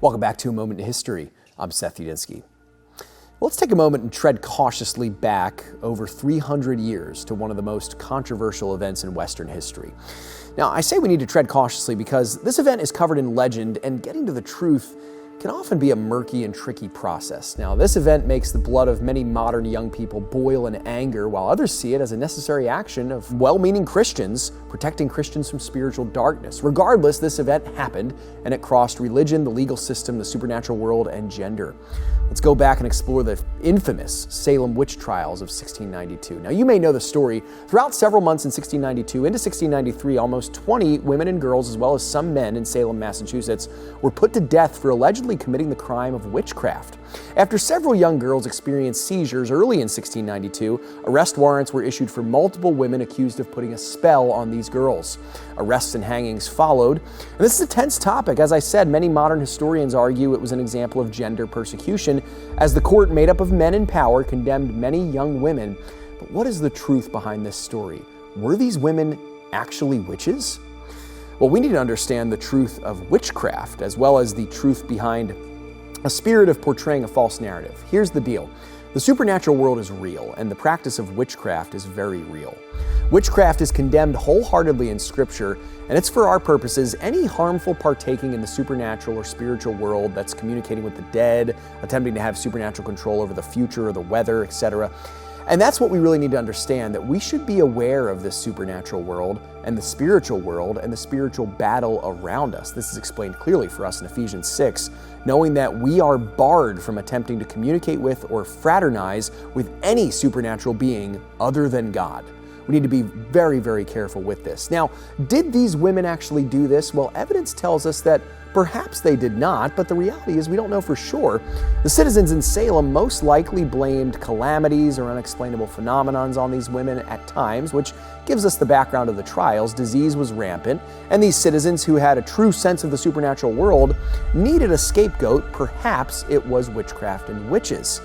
Welcome back to A Moment in History. I'm 𝙎𝙐𝘽𝙎𝘾. Let's take a moment and tread cautiously back over 300 years to one of the most controversial events in Western history. Now, I say we need to tread cautiously because this event is covered in legend, and getting to the truth can often be a murky and tricky process. Now, this event makes the blood of many modern young people boil in anger, while others see it as a necessary action of well-meaning Christians protecting Christians from spiritual darkness. Regardless, this event happened, and it crossed religion, the legal system, the supernatural world, and gender. Let's go back and explore the infamous Salem Witch Trials of 1692. Now, you may know the story. Throughout several months in 1692 into 1693, almost 20 women and girls, as well as some men in Salem, Massachusetts, were put to death for allegedly committing the crime of witchcraft. After several young girls experienced seizures early in 1692, arrest warrants were issued for multiple women accused of putting a spell on these girls. Arrests and hangings followed. And this is a tense topic. As I said, many modern historians argue it was an example of gender persecution, as the court made up of men in power condemned many young women. But what is the truth behind this story? Were these women actually witches? Well, we need to understand the truth of witchcraft, as well as the truth behind a spirit of portraying a false narrative. Here's the deal. The supernatural world is real, and the practice of witchcraft is very real. Witchcraft is condemned wholeheartedly in Scripture, and it's for our purposes any harmful partaking in the supernatural or spiritual world that's communicating with the dead, attempting to have supernatural control over the future or the weather, etc. And that's what we really need to understand, that we should be aware of this supernatural world and the spiritual battle around us. This is explained clearly for us in Ephesians 6, knowing that we are barred from attempting to communicate with or fraternize with any supernatural being other than God. We need to be very, very careful with this. Now, did these women actually do this? Well, evidence tells us that perhaps they did not, but the reality is we don't know for sure. The citizens in Salem most likely blamed calamities or unexplainable phenomenons on these women at times, which gives us the background of the trials. Disease was rampant, and these citizens who had a true sense of the supernatural world needed a scapegoat. Perhaps it was witchcraft and witches.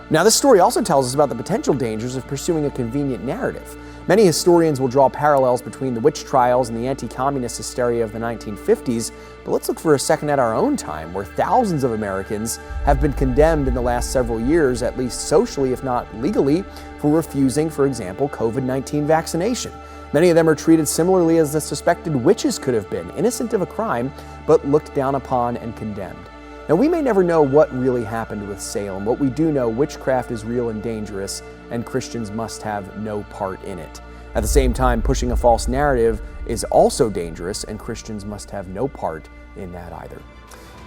Now, this story also tells us about the potential dangers of pursuing a convenient narrative. Many historians will draw parallels between the witch trials and the anti-communist hysteria of the 1950s, but let's look for a second at our own time, where thousands of Americans have been condemned in the last several years, at least socially if not legally, for refusing, for example, COVID-19 vaccination. Many of them are treated similarly as the suspected witches could have been, innocent of a crime, but looked down upon and condemned. Now, we may never know what really happened with Salem. What we do know, witchcraft is real and dangerous, and Christians must have no part in it. At the same time, pushing a false narrative is also dangerous, and Christians must have no part in that either.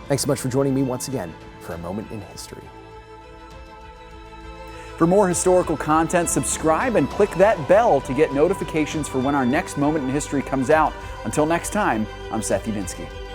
Thanks so much for joining me once again for A Moment in History. For more historical content, subscribe and click that bell to get notifications for when our next Moment in History comes out. Until next time, I'm 𝙎𝙐𝘽𝙎𝘾.